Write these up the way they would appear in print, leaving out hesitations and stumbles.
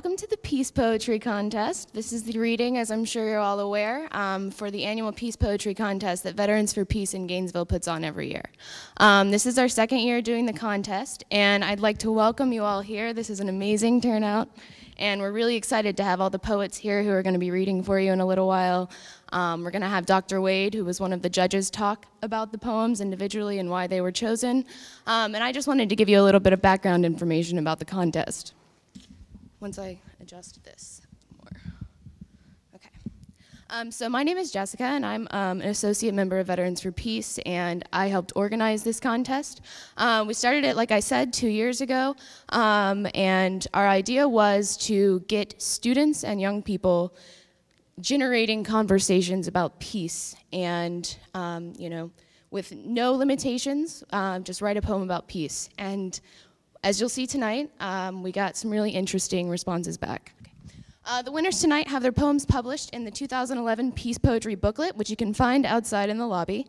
welcome to the Peace Poetry Contest. This is the reading, as I'm sure you're all aware, for the annual Peace Poetry Contest that Veterans for Peace in Gainesville puts on every year. This is our second year doing the contest, and I'd like to welcome you all here. This is an amazing turnout, and we're really excited to have all the poets here who are going to be reading for you in a little while. We're going to have Dr. Wade, who was one of the judges, talk about the poems individually and why they were chosen. And I just wanted to give you a little bit of background information about the contest. Once I adjust this more. Okay. So my name is Jessica, and I'm an associate member of Veterans for Peace, and I helped organize this contest. We started it, like I said, 2 years ago, and our idea was to get students and young people generating conversations about peace and, you know, with no limitations, just write a poem about peace. And as you'll see tonight, we got some really interesting responses back. Okay. The winners tonight have their poems published in the 2011 Peace Poetry booklet, which you can find outside in the lobby.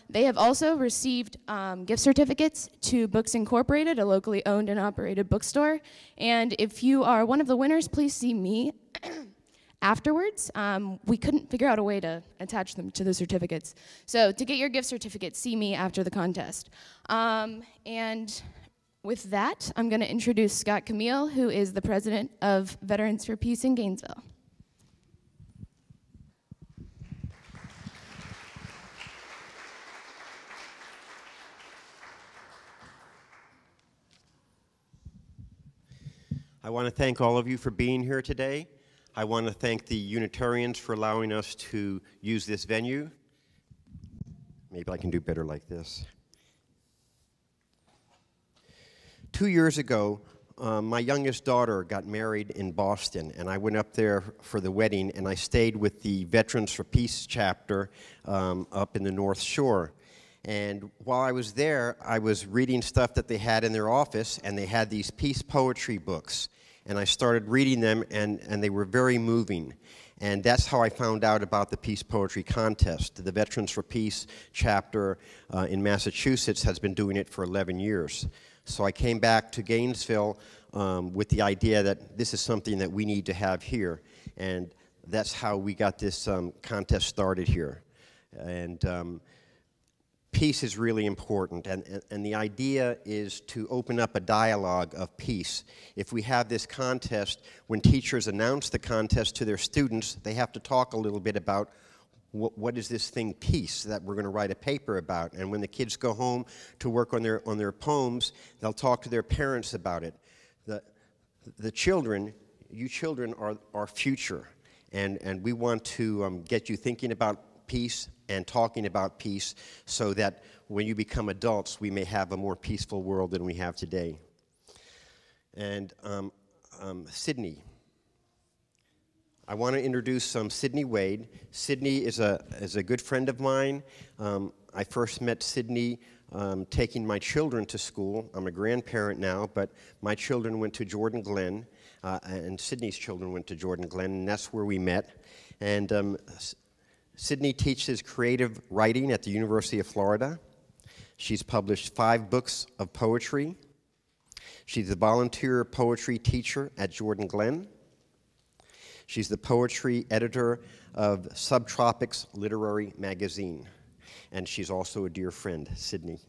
They have also received gift certificates to Books Incorporated, a locally owned and operated bookstore. And if you are one of the winners, please see me afterwards. We couldn't figure out a way to attach them to the certificates. So to get your gift certificate, see me after the contest. And with that, I'm going to introduce Scott Camille, who is the president of Veterans for Peace in Gainesville. I want to thank all of you for being here today. I want to thank the Unitarians for allowing us to use this venue. Maybe I can do better like this. 2 years ago, my youngest daughter got married in Boston, and I went up there for the wedding, and I stayed with the Veterans for Peace chapter up in the North Shore. And while I was there, I was reading stuff that they had in their office, and they had these peace poetry books. And I started reading them, and they were very moving. And that's how I found out about the Peace Poetry Contest. The Veterans for Peace chapter in Massachusetts has been doing it for 11 years. So I came back to Gainesville with the idea that this is something that we need to have here. And that's how we got this contest started here. And peace is really important, and the idea is to open up a dialogue of peace. If we have this contest, when teachers announce the contest to their students, they have to talk a little bit about what is this thing, peace, that we're going to write a paper about. And when the kids go home to work on their poems, they'll talk to their parents about it. The children, you children are our future, and we want to get you thinking about peace and talking about peace so that when you become adults, we may have a more peaceful world than we have today. And Sydney. I want to introduce Sydney Wade. Sydney is a good friend of mine. I first met Sydney taking my children to school. I'm a grandparent now, but my children went to Jordan Glen, and Sydney's children went to Jordan Glen, and that's where we met. And Sydney teaches creative writing at the University of Florida. She's published 5 books of poetry. She's a volunteer poetry teacher at Jordan Glen. She's the poetry editor of Subtropics Literary Magazine. And she's also a dear friend, Sydney.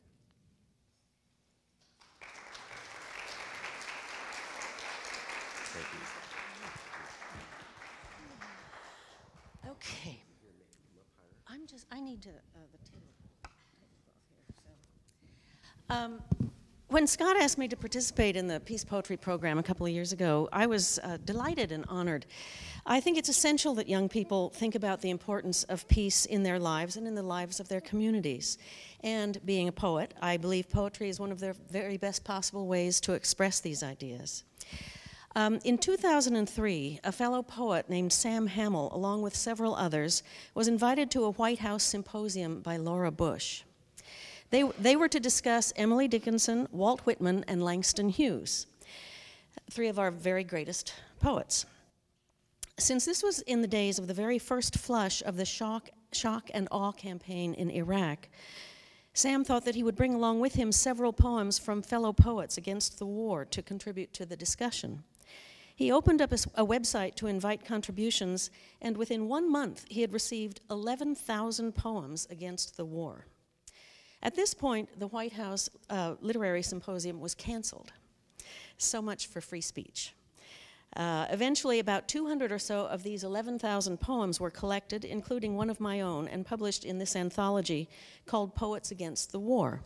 Okay. I need to, when Scott asked me to participate in the Peace Poetry program a couple of years ago, I was delighted and honored. I think it's essential that young people think about the importance of peace in their lives and in the lives of their communities. And being a poet, I believe poetry is one of their very best possible ways to express these ideas. In 2003, a fellow poet named Sam Hamill, along with several others, was invited to a White House symposium by Laura Bush. They were to discuss Emily Dickinson, Walt Whitman, and Langston Hughes, 3 of our very greatest poets. Since this was in the days of the very first flush of the shock and awe campaign in Iraq, Sam thought that he would bring along with him several poems from fellow poets against the war to contribute to the discussion. He opened up a website to invite contributions, and within 1 month, he had received 11,000 poems against the war. At this point, the White House Literary Symposium was canceled. So much for free speech. Eventually, about 200 or so of these 11,000 poems were collected, including one of my own, and published in this anthology called Poets Against the War.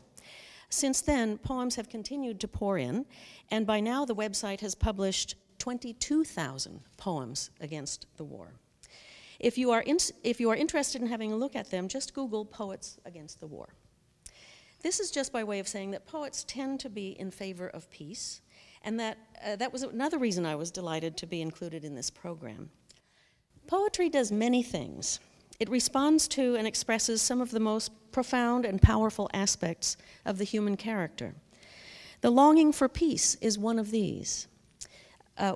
Since then, poems have continued to pour in, and by now the website has published 22,000 poems against the war. If you are interested in having a look at them, just Google Poets Against the War. This is just by way of saying that poets tend to be in favor of peace, and that was another reason I was delighted to be included in this program. Poetry does many things. It responds to and expresses some of the most profound and powerful aspects of the human character. The longing for peace is one of these.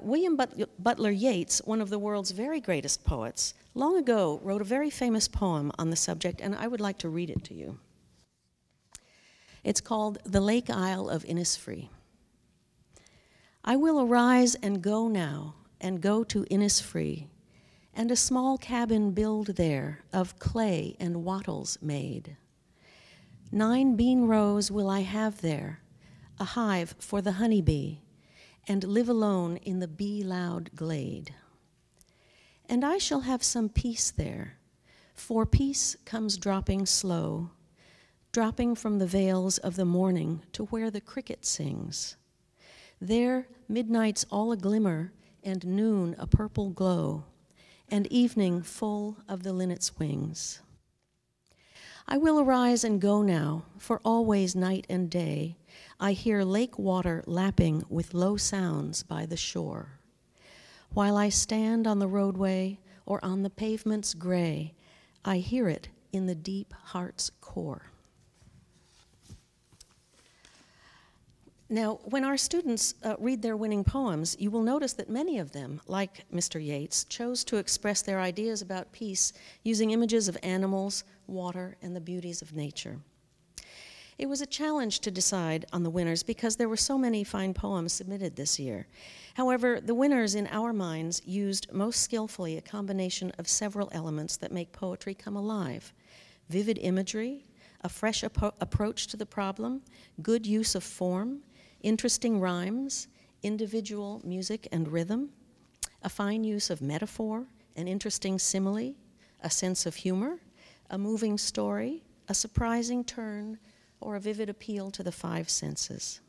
William Butler Yeats, one of the world's very greatest poets, long ago wrote a very famous poem on the subject, and I would like to read it to you. It's called The Lake Isle of Innisfree. I will arise and go now, and go to Innisfree, and a small cabin build there, of clay and wattles made. 9 bean rows will I have there, a hive for the honeybee, and live alone in the bee-loud glade. And I shall have some peace there, for peace comes dropping slow, dropping from the vales of the morning to where the cricket sings. There midnight's all a glimmer, and noon a purple glow, and evening full of the linnet's wings. I will arise and go now, for always night and day I hear lake water lapping with low sounds by the shore. While I stand on the roadway or on the pavement's gray, I hear it in the deep heart's core. Now, when our students read their winning poems, you will notice that many of them, like Mr. Yeats, chose to express their ideas about peace using images of animals, water, and the beauties of nature. It was a challenge to decide on the winners because there were so many fine poems submitted this year. However, the winners in our minds used most skillfully a combination of several elements that make poetry come alive: vivid imagery, a fresh approach to the problem, good use of form, interesting rhymes, individual music and rhythm, a fine use of metaphor, an interesting simile, a sense of humor, a moving story, a surprising turn, or a vivid appeal to the 5 senses.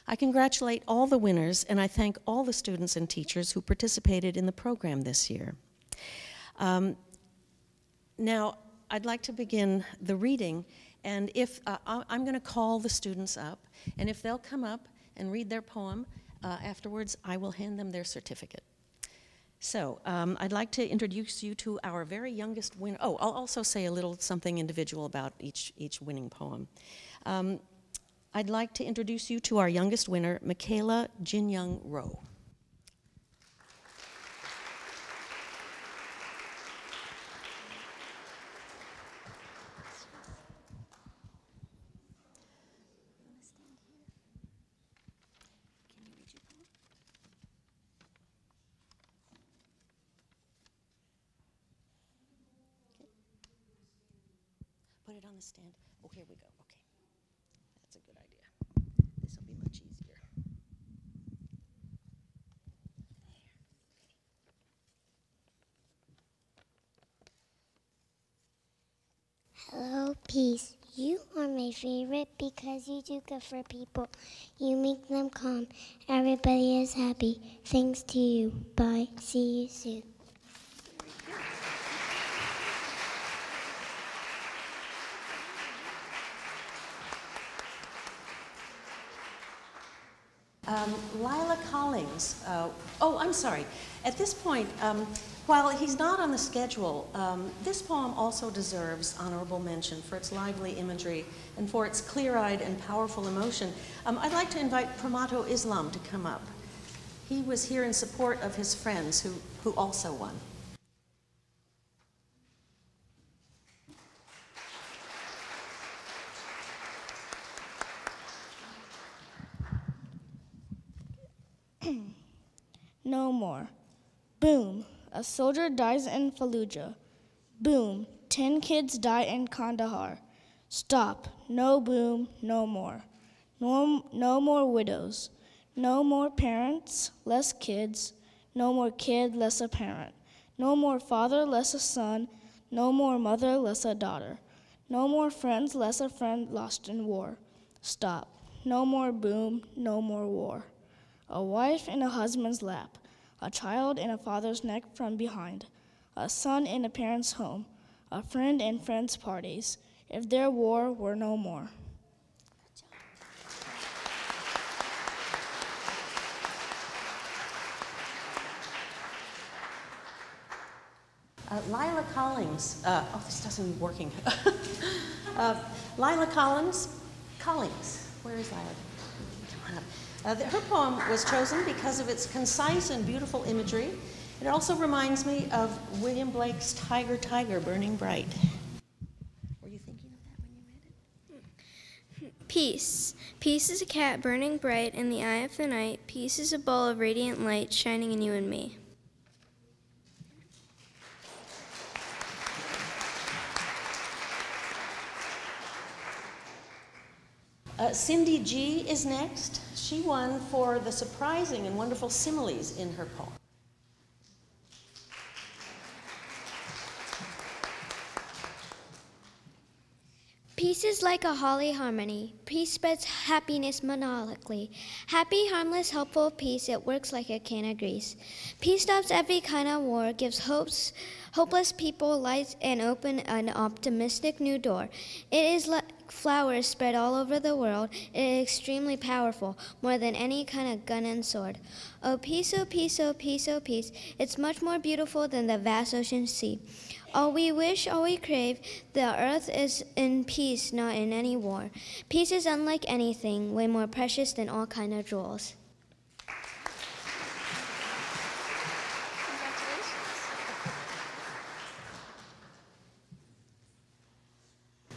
I congratulate all the winners, and I thank all the students and teachers who participated in the program this year. Now, I'd like to begin the reading, and if I'm going to call the students up, and if they'll come up and read their poem, afterwards I will hand them their certificate. So I'd like to introduce you to our very youngest winner. Oh, I'll also say a little something individual about each winning poem. I'd like to introduce you to our youngest winner, Michaela Jinyoung Rowe. Put it on the stand. Oh, here we go. Okay. That's a good idea. This will be much easier. Hello, peace. You are my favorite because you do good for people. You make them calm. Everybody is happy. Thanks to you. Bye. See you soon. Lila Collins. I'm sorry. At this point, while he's not on the schedule, this poem also deserves honorable mention for its lively imagery and for its clear-eyed and powerful emotion. I'd like to invite Pramato Islam to come up. He was here in support of his friends who also won. no more. Boom, a soldier dies in Fallujah. Boom, 10 kids die in Kandahar. Stop, no boom, no more. No more widows. No more parents, less kids. No more kid, less a parent. No more father, less a son. No more mother, less a daughter. No more friends, less a friend lost in war. Stop. No more boom, no more war. A wife in a husband's lap. A child in a father's neck from behind. A son in a parent's home. A friend in friends' parties. If their war were no more. Lila Collins, this doesn't working. Lila Collins, where is Lila? Come on up. Her poem was chosen because of its concise and beautiful imagery. It also reminds me of William Blake's Tiger, Tiger, Burning Bright. Were you thinking of that when you read it? Peace. Peace is a cat burning bright in the eye of the night. Peace is a ball of radiant light shining in you and me. Cindy G. is next. She won for the surprising and wonderful similes in her poem. Peace is like a holly harmony. Peace spreads happiness monolically. Happy, harmless, helpful peace, it works like a can of grease. Peace stops every kind of war, gives hopeless people light and open an optimistic new door. It is like flowers spread all over the world. It is extremely powerful, more than any kind of gun and sword. Oh peace, oh peace, oh peace, oh peace. It's much more beautiful than the vast ocean sea. All we wish, all we crave, the earth is in peace, not in any war. Peace is unlike anything, way more precious than all kind of jewels.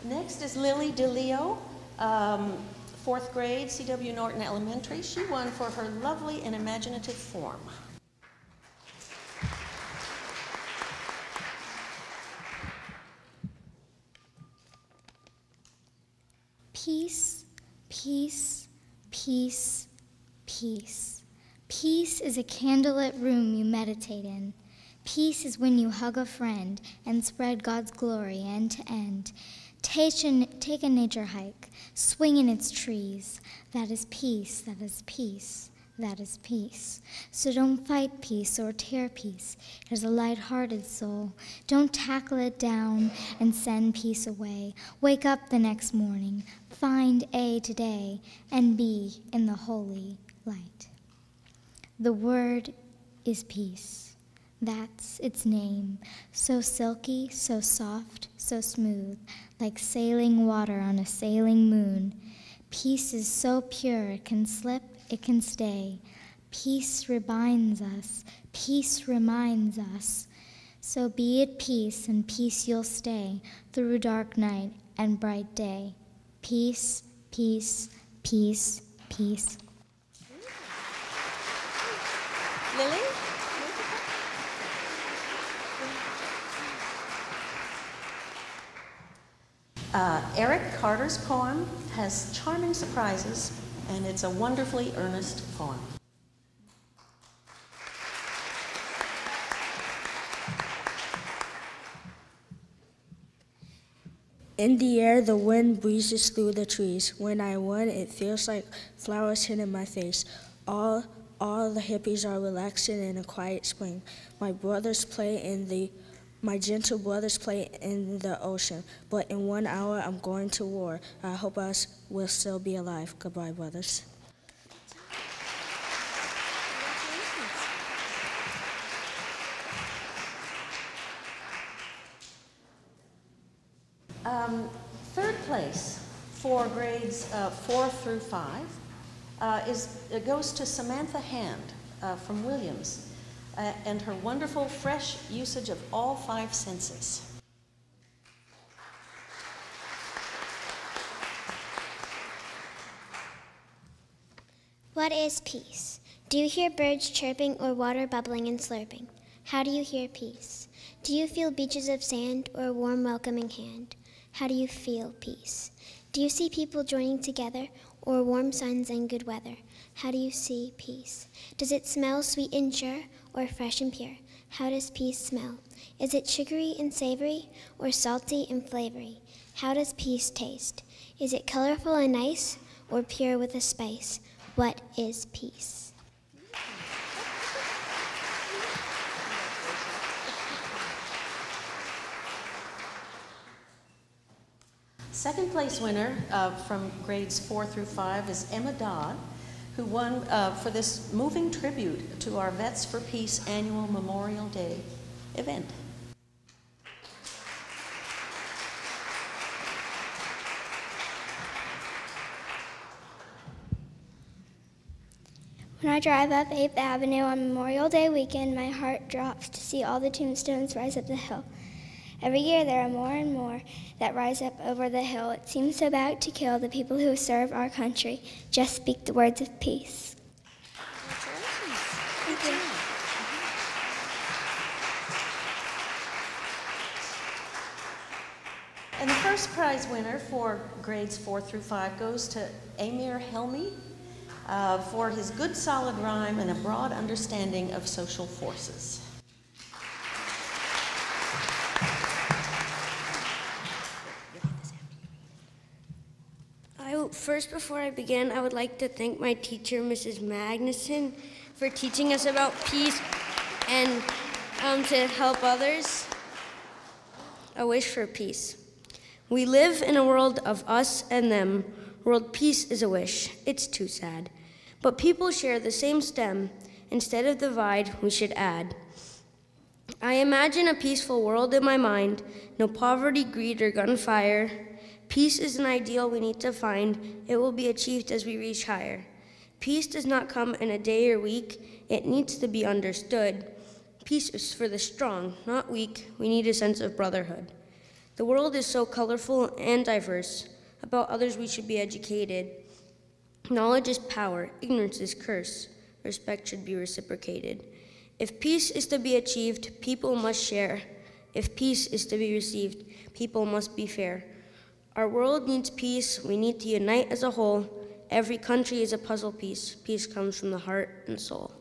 Next is Lily DeLeo, 4th grade, C.W. Norton Elementary. She won for her lovely and imaginative form. Peace, peace, peace, peace. Peace is a candlelit room you meditate in. Peace is when you hug a friend and spread God's glory end to end. Take a nature hike, swing in its trees. That is peace, that is peace, that is peace. So don't fight peace or tear peace. It is a light-hearted soul. Don't tackle it down and send peace away. Wake up the next morning, find A today, and be in the holy light. The word is peace. That's its name, so silky, so soft, so smooth, like sailing water on a sailing moon. Peace is so pure, it can slip, it can stay. Peace reminds us, peace reminds us. So be at peace, and peace you'll stay through dark night and bright day. Peace, peace, peace, peace. Lily? Eric Carter's poem has charming surprises, and it's a wonderfully earnest poem. In the air, the wind breezes through the trees. When I win, it feels like flowers hit in my face. All the hippies are relaxing in a quiet spring. My gentle brothers play in the ocean, but in 1 hour I'm going to war. I hope I will still be alive. Goodbye, brothers. Third place for grades 4 through 5 goes to Samantha Hand from Williams. And her wonderful, fresh usage of all 5 senses. What is peace? Do you hear birds chirping or water bubbling and slurping? How do you hear peace? Do you feel beaches of sand or a warm welcoming hand? How do you feel peace? Do you see people joining together or warm suns and good weather? How do you see peace? Does it smell sweet and sure or fresh and pure? How does peace smell? Is it sugary and savory or salty and flavory? How does peace taste? Is it colorful and nice or pure with a spice? What is peace? Second place winner from grades 4 through 5 is Emma Dodd, who won for this moving tribute to our Vets for Peace annual Memorial Day event. When I drive up 8th Avenue on Memorial Day weekend, my heart drops to see all the tombstones rise up the hill. Every year there are more and more that rise up over the hill. It seems so bad to kill the people who serve our country. Just speak the words of peace. Thank you. And the first prize winner for grades 4 through 5 goes to Amir Helmi for his good solid rhyme and a broad understanding of social forces. First, before I begin, I would like to thank my teacher, Mrs. Magnuson, for teaching us about peace and to help others. A wish for peace. We live in a world of us and them. World peace is a wish. It's too sad. But people share the same stem. Instead of divide, we should add. I imagine a peaceful world in my mind. No poverty, greed, or gunfire. Peace is an ideal we need to find. It will be achieved as we reach higher. Peace does not come in a day or week. It needs to be understood. Peace is for the strong, not weak. We need a sense of brotherhood. The world is so colorful and diverse. About others we should be educated. Knowledge is power. Ignorance is curse. Respect should be reciprocated. If peace is to be achieved, people must share. If peace is to be received, people must be fair. Our world needs peace. We need to unite as a whole. Every country is a puzzle piece. Peace comes from the heart and soul.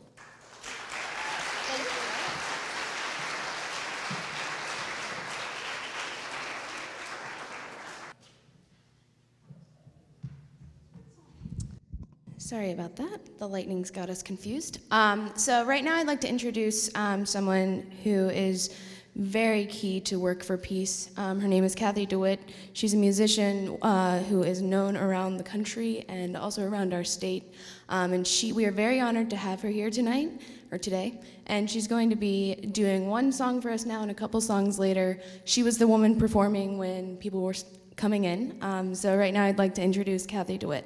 Sorry about that. The lightning's got us confused. So right now I'd like to introduce someone who is very key to work for peace. Her name is Kathy DeWitt. She's a musician who is known around the country and also around our state. And we are very honored to have her here tonight, or today. And she's going to be doing one song for us now and a couple songs later. She was the woman performing when people were coming in. So right now I'd like to introduce Kathy DeWitt.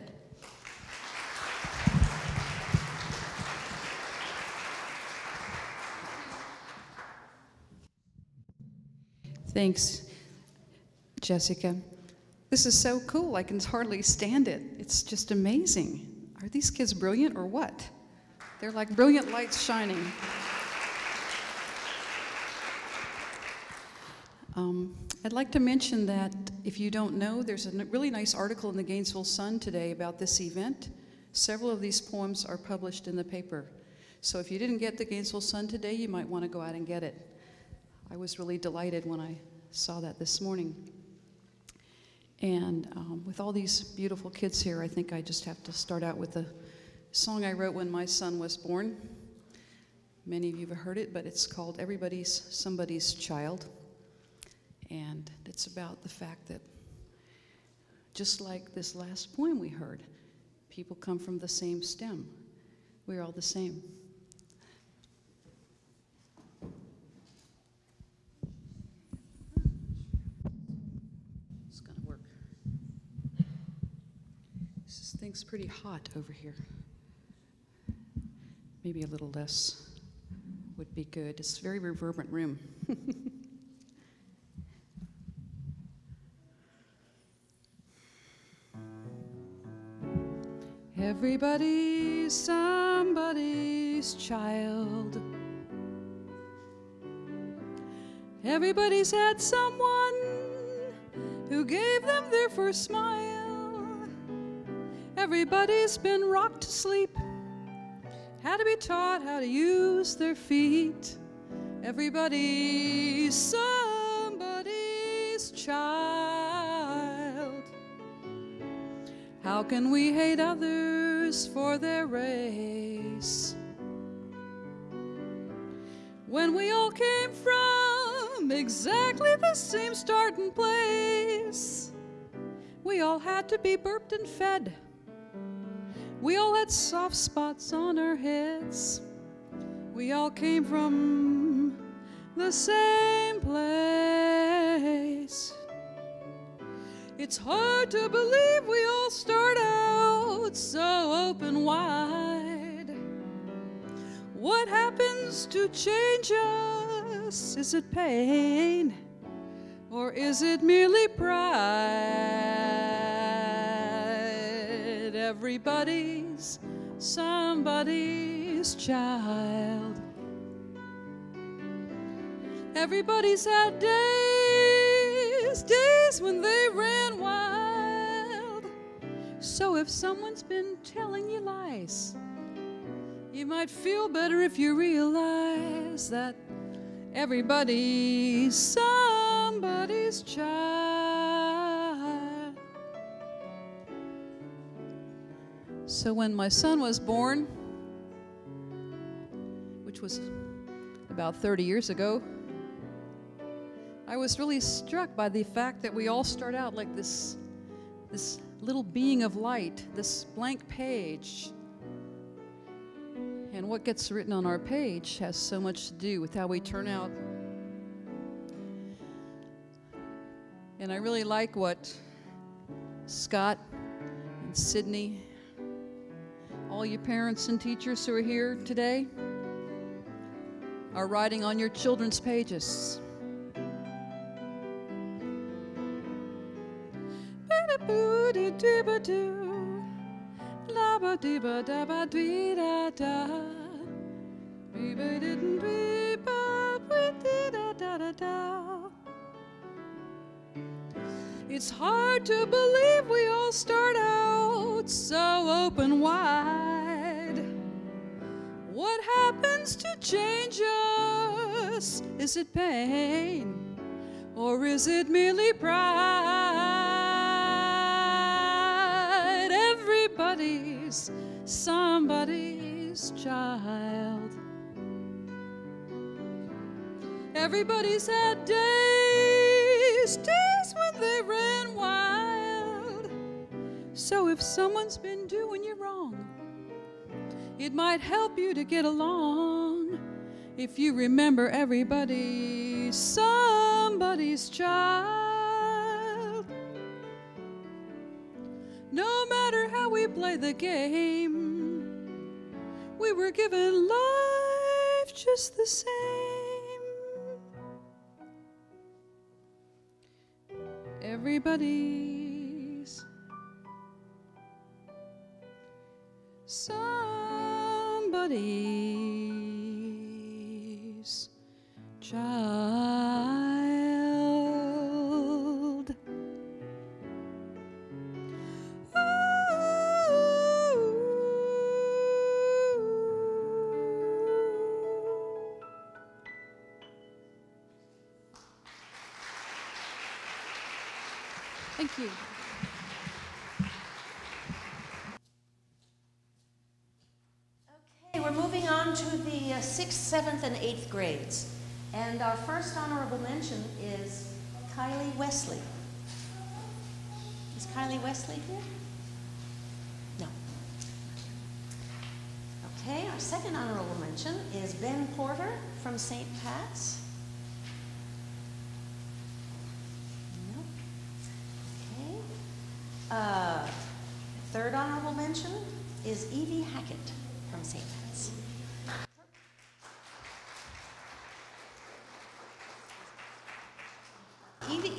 Thanks, Jessica. This is so cool. I can hardly stand it. It's just amazing. Are these kids brilliant or what? They're like brilliant lights shining. I'd like to mention that if you don't know, there's a really nice article in the Gainesville Sun today about this event. Several of these poems are published in the paper. So if you didn't get the Gainesville Sun today, you might want to go out and get it. I was really delighted when I saw that this morning. And with all these beautiful kids here, I think I just have to start out with a song I wrote when my son was born. Many of you have heard it, but it's called Everybody's Somebody's Child. And it's about the fact that, just like this last poem we heard, people come from the same stem. We're all the same. This thing's pretty hot over here. Maybe a little less would be good. It's a very reverberant room. Everybody's somebody's child. Everybody's had someone who gave them their first smile. Everybody's been rocked to sleep, had to be taught how to use their feet. Everybody's somebody's child. How can we hate others for their race when we all came from exactly the same starting place? We all had to be burped and fed. We all had soft spots on our heads. We all came from the same place. It's hard to believe we all start out so open wide. What happens to change us? Is it pain, or is it merely pride? Everybody's somebody's child. Everybody's had days when they ran wild. So if someone's been telling you lies, you might feel better if you realize that everybody's somebody's child. So when my son was born, which was about 30 years ago, I was really struck by the fact that we all start out like this little being of light, this blank page. And what gets written on our page has so much to do with how we turn out. And I really like what Scott and Sydney, all you parents and teachers who are here today, are writing on your children's pages. It's hard to believe we all start out so open wide. What happens to change us? Is it pain, or is it merely pride? Everybody's somebody's child. Everybody's had days when they ran wild. So if someone's been doing you wrong, it might help you to get along if you remember everybody's somebody's child. No matter how we play the game, we were given life just the same. Everybody's somebody's child. Thank you. Okay, we're moving on to the 6th, 7th, and 8th grades. And our first honorable mention is Kylie Wesley. Is Kylie Wesley here? No. Okay, our second honorable mention is Ben Porter from St. Pat's. Third honorable mention is Evie Hackett from St. Pat's.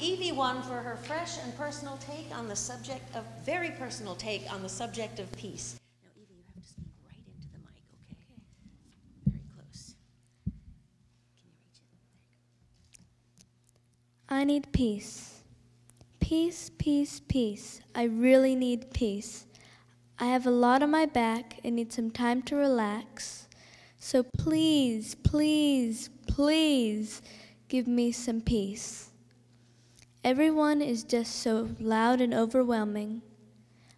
Evie won for her fresh and personal take on the subject of, very personal take on the subject of peace. I need peace. Peace, peace, peace. I really need peace. I have a lot on my back and need some time to relax. So please, please, please give me some peace. Everyone is just so loud and overwhelming.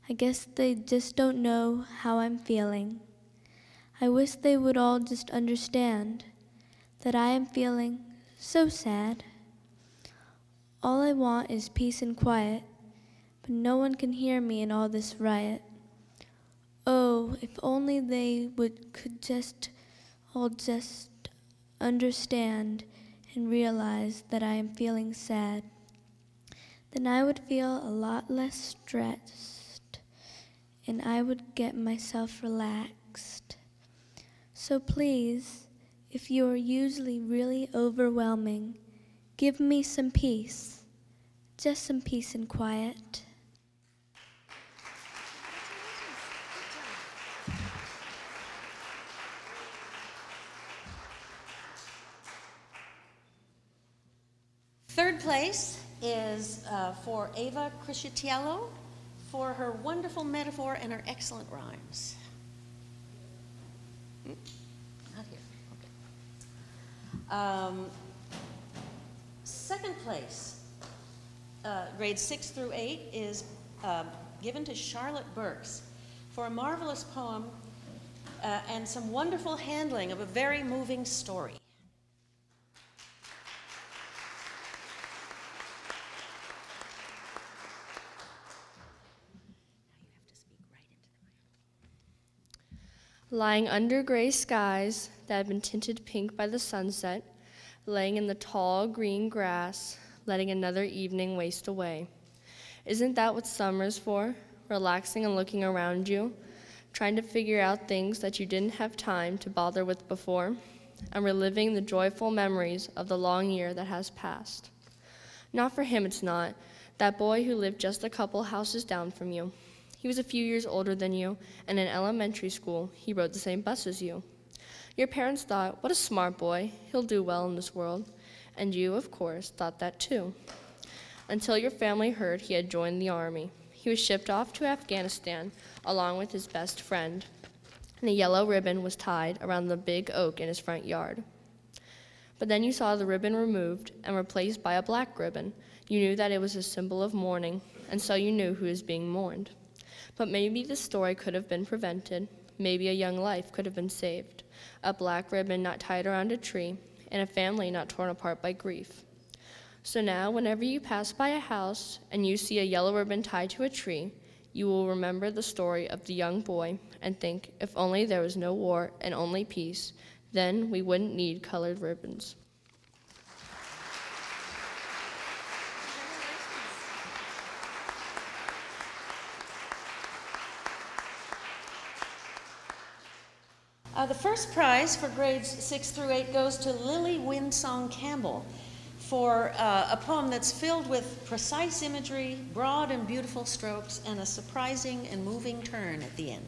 I guess they just don't know how I'm feeling. I wish they would all just understand that I am feeling so sad. All I want is peace and quiet, but no one can hear me in all this riot. Oh, if only they could just understand and realize that I am feeling sad. Then I would feel a lot less stressed, and I would get myself relaxed. So please, if you are usually really overwhelming, give me some peace, just some peace and quiet. Third place is for Ava Criscitiello for her wonderful metaphor and her excellent rhymes. Not here. Okay. Second place, grades 6 through 8, is given to Charlotte Burks for a marvelous poem and some wonderful handling of a very moving story. Lying under gray skies that had been tinted pink by the sunset, laying in the tall green grass, letting another evening waste away. Isn't that what summer's for? Relaxing and looking around you, trying to figure out things that you didn't have time to bother with before, and reliving the joyful memories of the long year that has passed. Not for him, it's not. That boy who lived just a couple houses down from you. He was a few years older than you, and in elementary school, he rode the same bus as you. Your parents thought, what a smart boy, he'll do well in this world. And you, of course, thought that too. Until your family heard he had joined the army. He was shipped off to Afghanistan along with his best friend, and a yellow ribbon was tied around the big oak in his front yard. But then you saw the ribbon removed and replaced by a black ribbon. You knew that it was a symbol of mourning, and so you knew who was being mourned. But maybe this story could have been prevented. Maybe a young life could have been saved. A black ribbon not tied around a tree, and a family not torn apart by grief. So now, whenever you pass by a house and you see a yellow ribbon tied to a tree, you will remember the story of the young boy and think, if only there was no war and only peace, then we wouldn't need colored ribbons. The first prize for grades 6 through 8 goes to Lily Winsong Campbell for a poem that's filled with precise imagery, broad and beautiful strokes, and a surprising and moving turn at the end.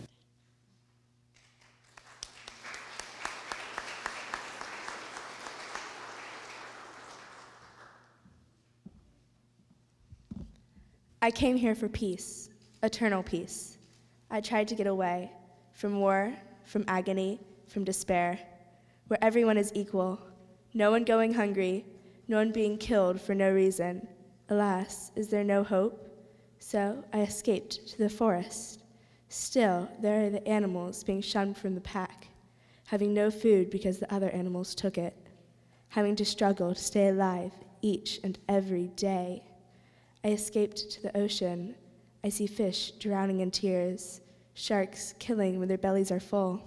I came here for peace, eternal peace. I tried to get away from war, from agony, from despair, where everyone is equal, no one going hungry, no one being killed for no reason. Alas, is there no hope? So I escaped to the forest. Still, there are the animals being shunned from the pack, having no food because the other animals took it, having to struggle to stay alive each and every day. I escaped to the ocean. I see fish drowning in tears, sharks killing when their bellies are full,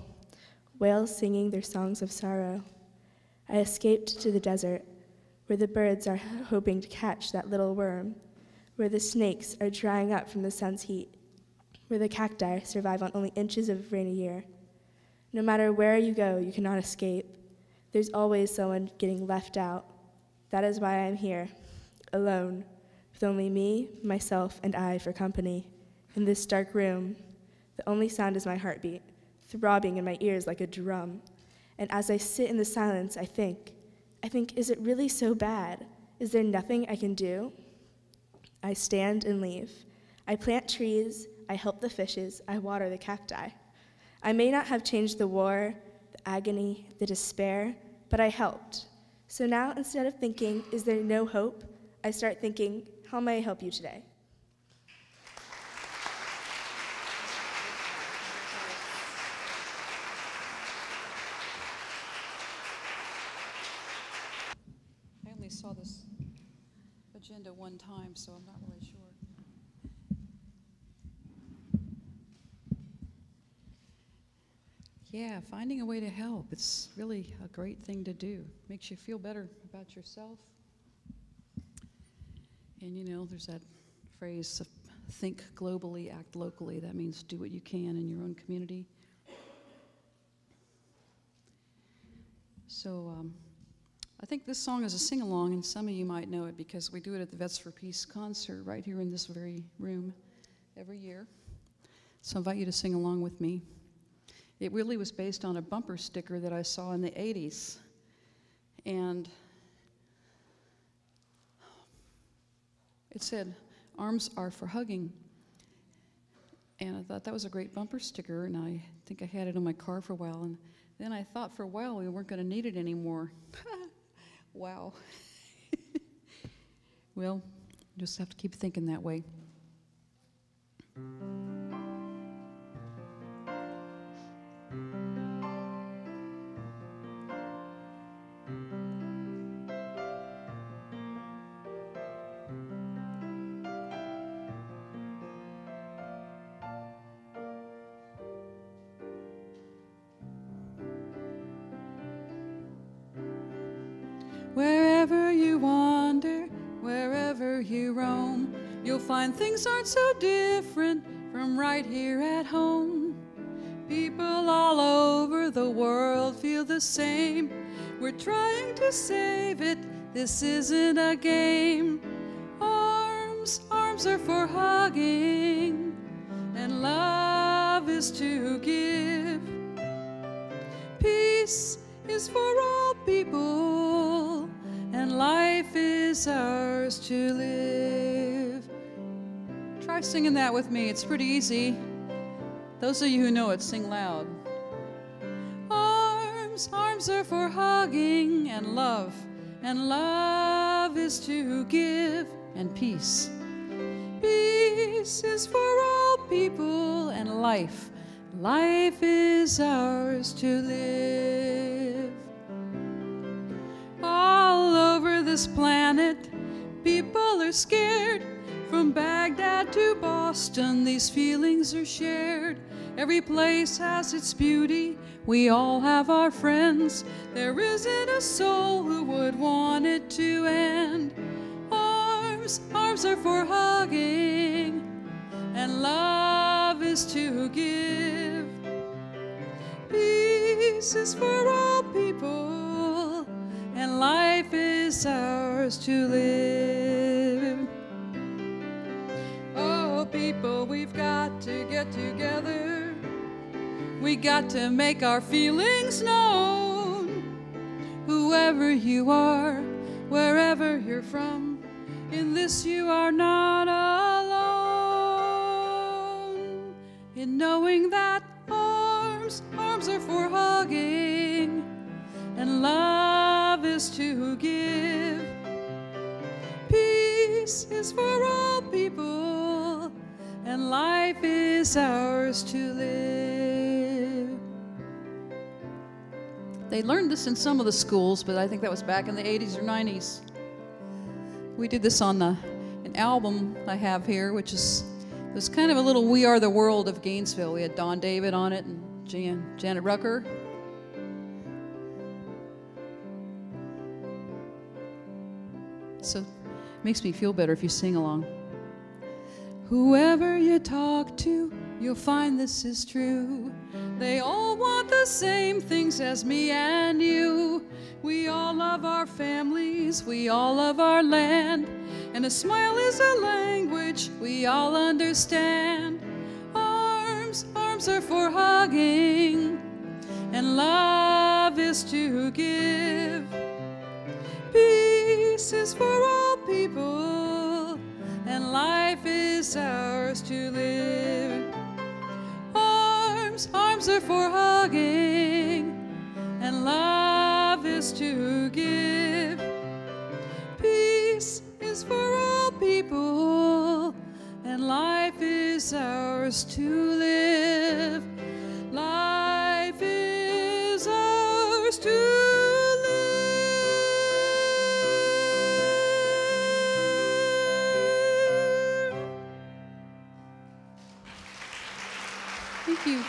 whales singing their songs of sorrow. I escaped to the desert, where the birds are hoping to catch that little worm, where the snakes are drying up from the sun's heat, where the cacti survive on only inches of rain a year. No matter where you go, you cannot escape. There's always someone getting left out. That is why I am here, alone, with only me, myself, and I for company, in this dark room. The only sound is my heartbeat, throbbing in my ears like a drum. And as I sit in the silence, I think, is it really so bad? Is there nothing I can do? I stand and leave. I plant trees, I help the fishes, I water the cacti. I may not have changed the war, the agony, the despair, but I helped. So now, instead of thinking, is there no hope, I start thinking, how may I help you today? I only saw this agenda one time, so I'm not really sure. Yeah, finding a way to help. It's really a great thing to do. Makes you feel better about yourself. And you know, there's that phrase, think globally, act locally. That means do what you can in your own community. So I think this song is a sing-along, and some of you might know it because we do it at the Vets for Peace concert right here in this very room every year. So I invite you to sing along with me. It really was based on a bumper sticker that I saw in the 80s. And it said, "Arms are for hugging." And I thought that was a great bumper sticker, and I think I had it in my car for a while. And then I thought for a while we weren't going to need it anymore. Wow. Well, just have to keep thinking that way. Wherever you wander, wherever you roam, you'll find things aren't so different from right here at home. People all over the world feel the same. We're trying to save it. This isn't a game. Arms are for hugging, and love is to give. Peace is for all people, and life is ours to live. Try singing that with me. It's pretty easy. Those of you who know it, sing loud. Arms are for hugging, and love is to give. And peace is for all people, and life is ours to live. All over this planet, people are scared. From Baghdad to Boston, these feelings are shared. Every place has its beauty. We all have our friends. There isn't a soul who would want it to end. Arms are for hugging, and love is to give. Peace is for all people, and life is ours to live. Oh, people, we've got to get together. We got to make our feelings known. Whoever you are, wherever you're from, in this you are not alone. In knowing that arms are for hugging, and love is to give. Peace is for all people, and life is ours to live. They learned this in some of the schools, but I think that was back in the 80s or 90s. We did this on an album I have here, which is, it was kind of a little We Are the World of Gainesville. We had Don David on it and Janet Rucker. So it makes me feel better if you sing along. Whoever you talk to, you'll find this is true. They all want the same things as me and you. We all love our families, we all love our land, and a smile is a language we all understand. Arms are for hugging, and love is to give. Peace is for all is ours to live. Arms are for hugging, and love is to give. Peace is for all people, and life is ours to live. Life is ours to live. Thank you.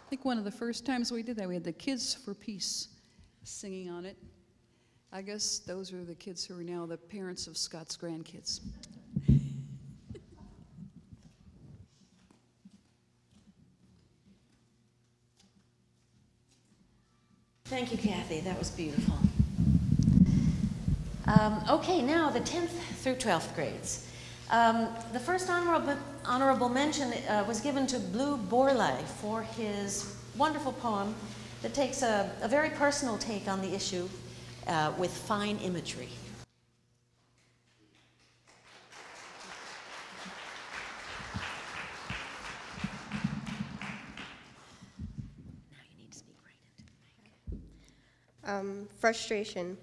I think one of the first times we did that, we had the Kids for Peace singing on it. I guess those are the kids who are now the parents of Scott's grandkids. Thank you, Kathy. That was beautiful. Okay, now the 10th through 12th grades. The first honorable mention was given to Blue Borlai for his wonderful poem that takes a very personal take on the issue with fine imagery. Frustration.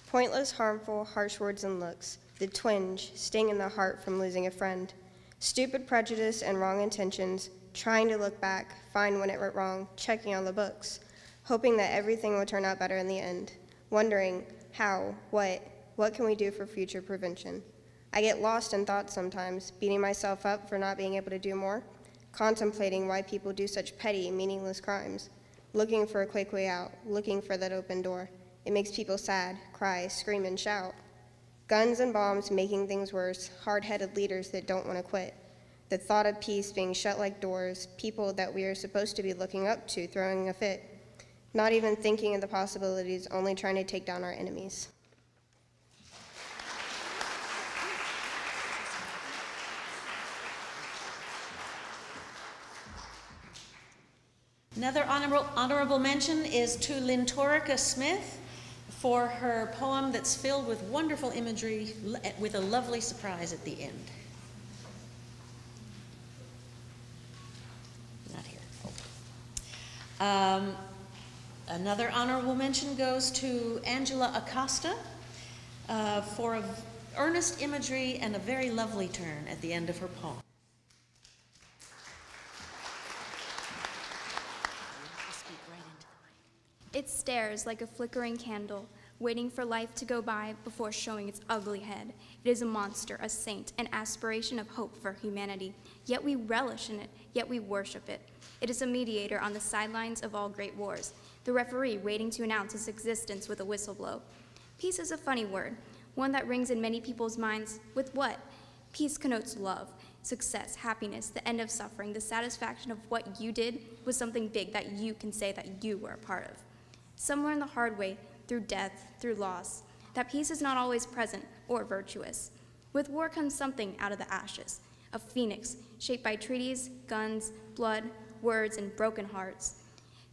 Pointless, harmful, harsh words and looks. The twinge, sting in the heart from losing a friend. Stupid prejudice and wrong intentions. Trying to look back, find when it went wrong, checking on the books. Hoping that everything will turn out better in the end. Wondering how, what can we do for future prevention? I get lost in thoughts sometimes, beating myself up for not being able to do more. Contemplating why people do such petty, meaningless crimes. Looking for a quick way out, looking for that open door. It makes people sad, cry, scream, and shout. Guns and bombs making things worse, hard-headed leaders that don't want to quit. The thought of peace being shut like doors, people that we are supposed to be looking up to throwing a fit. Not even thinking of the possibilities, only trying to take down our enemies. Another honorable mention is to Lintorica Smith for her poem that's filled with wonderful imagery with a lovely surprise at the end. Not here. Oh. Another honorable mention goes to Angela Acosta for earnest imagery and a very lovely turn at the end of her poem. It stares like a flickering candle, waiting for life to go by before showing its ugly head. It is a monster, a saint, an aspiration of hope for humanity. Yet we relish in it, yet we worship it. It is a mediator on the sidelines of all great wars, the referee waiting to announce its existence with a whistle blow. Peace is a funny word, one that rings in many people's minds with what? Peace connotes love, success, happiness, the end of suffering, the satisfaction of what you did was something big that you can say that you were a part of. Some learn the hard way, through death, through loss, that peace is not always present or virtuous. With war comes something out of the ashes, a phoenix shaped by treaties, guns, blood, words, and broken hearts.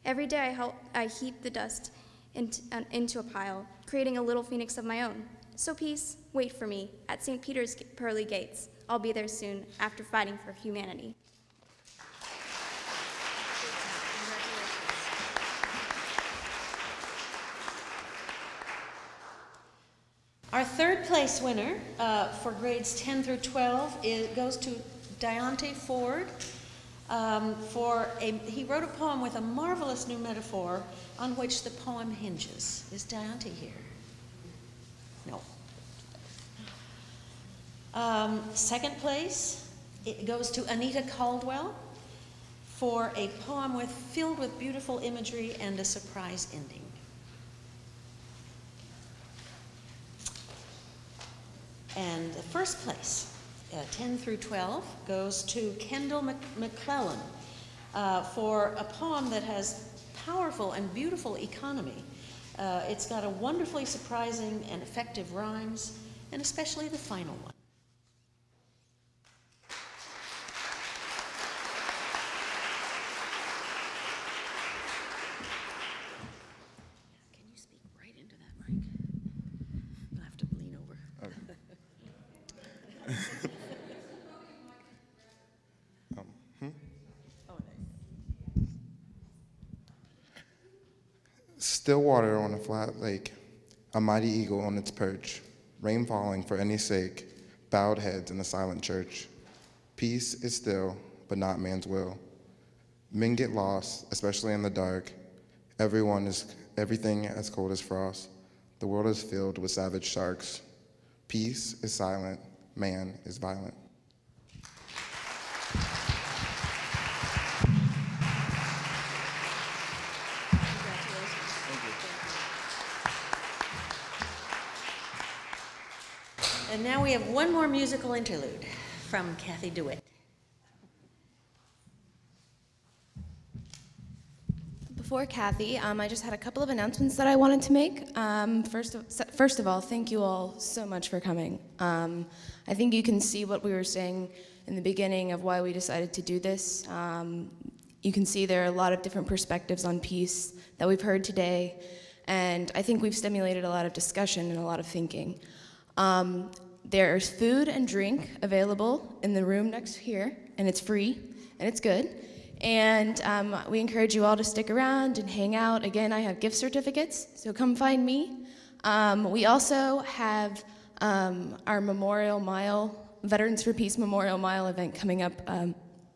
Every day I heap the dust into a pile, creating a little phoenix of my own. So peace, wait for me at St. Peter's pearly gates. I'll be there soon after fighting for humanity. Our third place winner for grades 10 through 12 goes to Deontay Ford. He wrote a poem with a marvelous new metaphor on which the poem hinges. Is Deontay here? No. Second place, it goes to Anita Caldwell for a poem filled with beautiful imagery and a surprise ending. And the first place, 10 through 12, goes to Kendall McClellan for a poem that has powerful and beautiful economy. It's got a wonderfully surprising and effective rhymes, and especially the final one. Can you speak right into that mic? Still water on a flat lake, a mighty eagle on its perch, rain falling for any sake, bowed heads in a silent church. Peace is still, but not man's will. Men get lost, especially in the dark. Everything as cold as frost. The world is filled with savage sharks. Peace is silent, man is violent. And now we have one more musical interlude from Kathy DeWitt. Before Kathy, I just had a couple of announcements that I wanted to make. First of all, thank you all so much for coming. I think you can see what we were saying in the beginning of why we decided to do this. You can see there are a lot of different perspectives on peace that we've heard today, and I think we've stimulated a lot of discussion and a lot of thinking. There's food and drink available in the room next here, and it's free, and it's good. And we encourage you all to stick around and hang out. Again, I have gift certificates, so come find me. We also have our Memorial Mile, Veterans for Peace Memorial Mile event coming up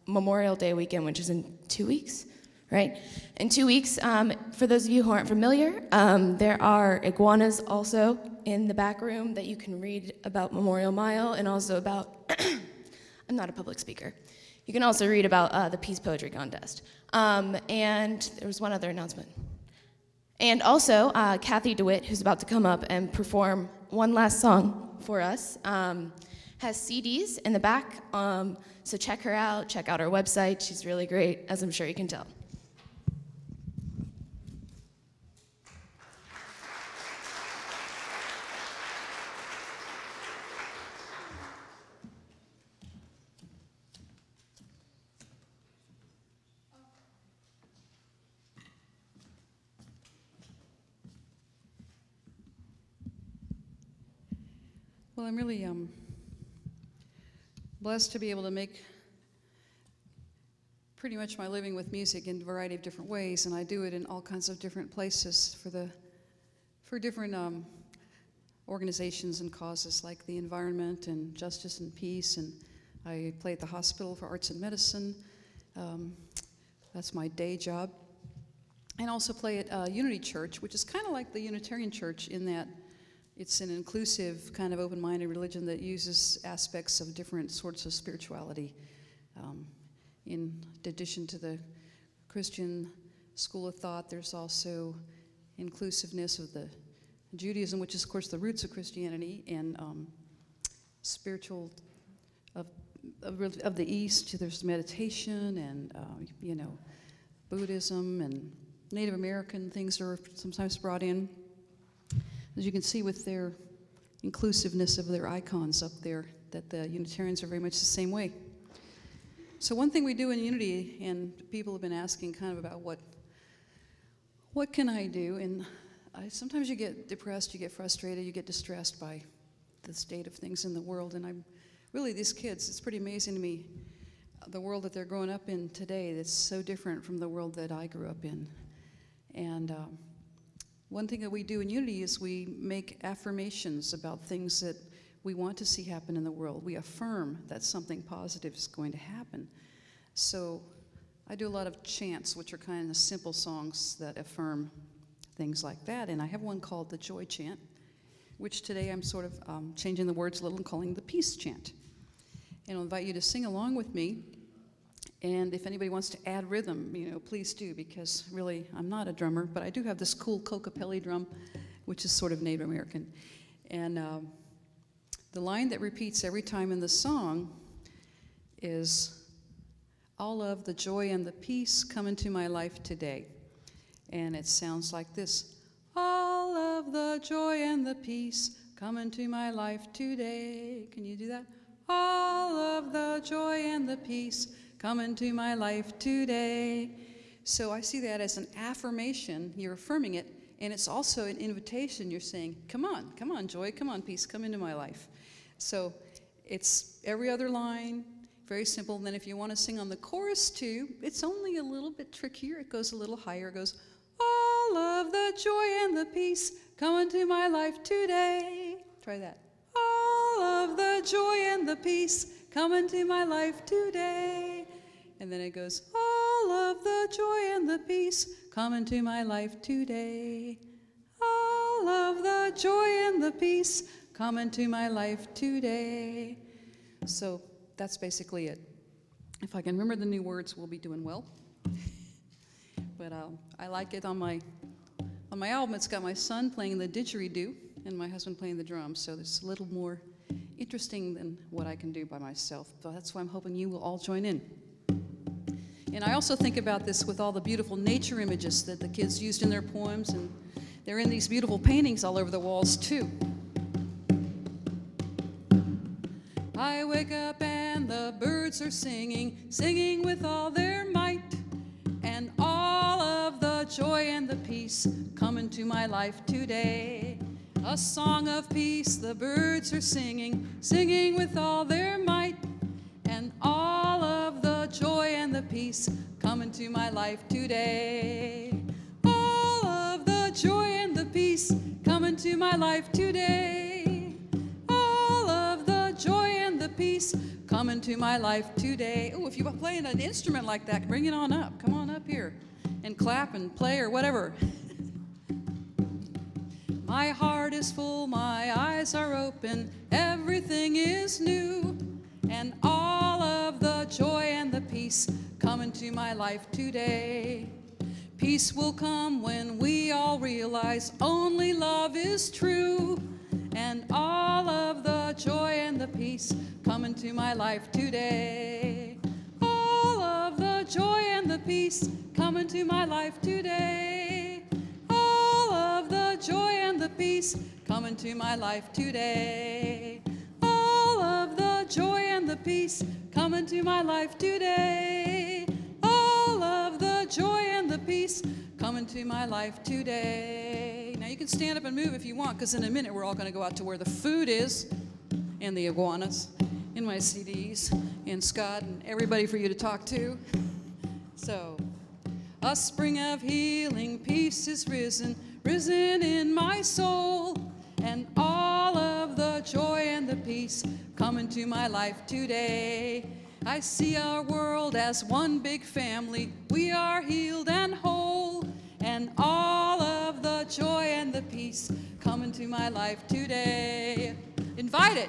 Memorial Day weekend, which is in 2 weeks, right? In 2 weeks, for those of you who aren't familiar, there are iguanas also in the back room that you can read about Memorial Mile and also about, I'm not a public speaker. You can also read about the Peace Poetry Contest. And there was one other announcement. And also, Kathy DeWitt, who's about to come up and perform one last song for us, has CDs in the back. So check her out, check out her website. She's really great, as I'm sure you can tell. Well, I'm really blessed to be able to make pretty much my living with music in a variety of different ways, and I do it in all kinds of different places for different organizations and causes like the environment and justice and peace, and I play at the Hospital for Arts and Medicine. That's my day job. And also play at Unity Church, which is kind of like the Unitarian Church in that it's an inclusive, kind of open-minded religion that uses aspects of different sorts of spirituality. In addition to the Christian school of thought, there's also inclusiveness of the Judaism, which is, of course, the roots of Christianity, and spiritual of the East. There's meditation and, Buddhism and Native American things are sometimes brought in. As you can see with their inclusiveness of their icons up there, that the Unitarians are very much the same way. So one thing we do in Unity, and people have been asking kind of about what can I do? And sometimes you get depressed, you get frustrated, you get distressed by the state of things in the world. And these kids, it's pretty amazing to me, the world that they're growing up in today that's so different from the world that I grew up in. And one thing that we do in Unity is we make affirmations about things that we want to see happen in the world. We affirm that something positive is going to happen. So I do a lot of chants, which are kind of simple songs that affirm things like that. And I have one called the Joy Chant, which today I'm sort of changing the words a little and calling the Peace Chant. And I'll invite you to sing along with me. And if anybody wants to add rhythm, please do, because really I'm not a drummer, but I do have this cool Kokopelli drum, which is sort of Native American. And the line that repeats every time in the song is, all of the joy and the peace come into my life today. And it sounds like this, all of the joy and the peace come into my life today. Can you do that? All of the joy and the peace come into my life today. So I see that as an affirmation. You're affirming it, and it's also an invitation. You're saying, come on, joy, come on, peace, come into my life. So it's every other line, very simple. And then if you want to sing on the chorus too, it's only a little bit trickier. It goes a little higher. It goes, all all of the joy and the peace come into my life today. Try that. All of the joy and the peace come into my life today. And then it goes, all of the joy and the peace come into my life today. All of the joy and the peace come into my life today. So that's basically it. If I can remember the new words, we'll be doing well. But I like it on my album. It's got my son playing the didgeridoo and my husband playing the drums. So it's a little more interesting than what I can do by myself. So that's why I'm hoping you will all join in. And I also think about this with all the beautiful nature images that the kids used in their poems, and they're in these beautiful paintings all over the walls too. I wake up and the birds are singing, singing with all their might, and all of the joy and the peace come into my life today. A song of peace the birds are singing, singing with all their might, and all of the joy and the peace come into my life today. All of the joy and the peace come into my life today. All of the joy and the peace come into my life today. Oh, if you're playing an instrument like that, bring it on up. Come on up here and clap and play or whatever. My heart is full, my eyes are open, everything is new, and all of the joy and the peace come into my life today. Peace will come when we all realize only love is true, and all of the joy and the peace come into my life today. All of the joy and the peace come into my life today. All of the joy and the peace come into my life today. All of the joy and the peace come into my life today. All of the joy and the peace come into my life today. Now you can stand up and move if you want, because in a minute we're all going to go out to where the food is, and the iguanas, and my CDs, and Scott, and everybody for you to talk to. So, a spring of healing, peace is risen, risen in my soul, and all of the joy and the peace come into my life today. I see our world as one big family. We are healed and whole, and all of the joy and the peace come into my life today. Invite it.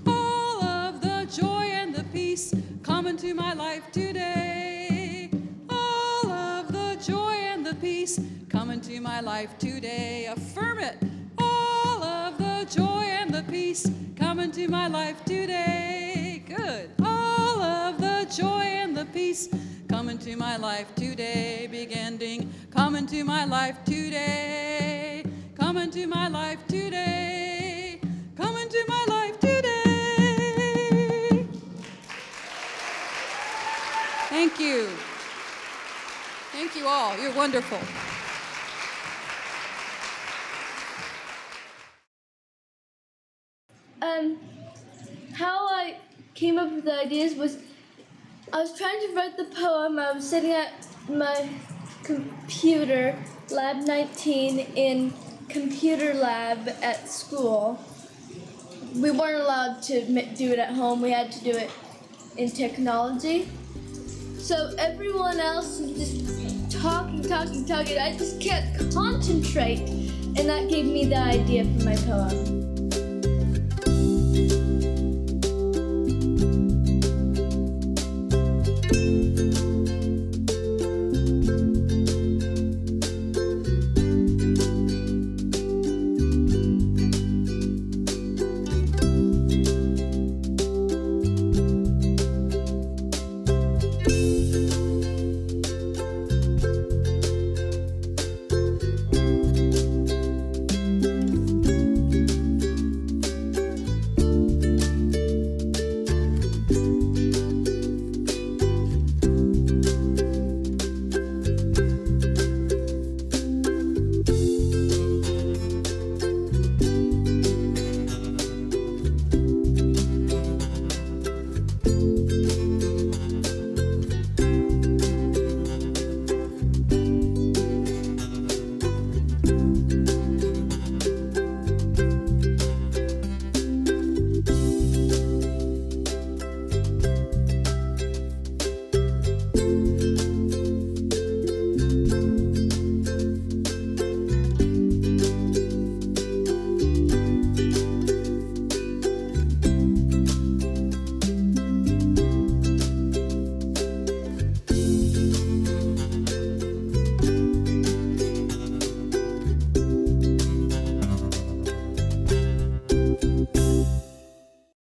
All of the joy and the peace come into my life today. All of the joy and the peace come into my life today. Affirm it. All of the joy and the peace come into my life today. Good. All of the joy and the peace come into my life today. Big ending. Come into my life today. Come into my life today. Come into my life today. Thank you. Thank you all. You're wonderful. How I came up with the ideas was I was trying to write the poem. I was sitting at my computer, Lab 19, in computer lab at school. We weren't allowed to do it at home. We had to do it in technology. So everyone else was just talking. I just can't concentrate, and that gave me the idea for my poem.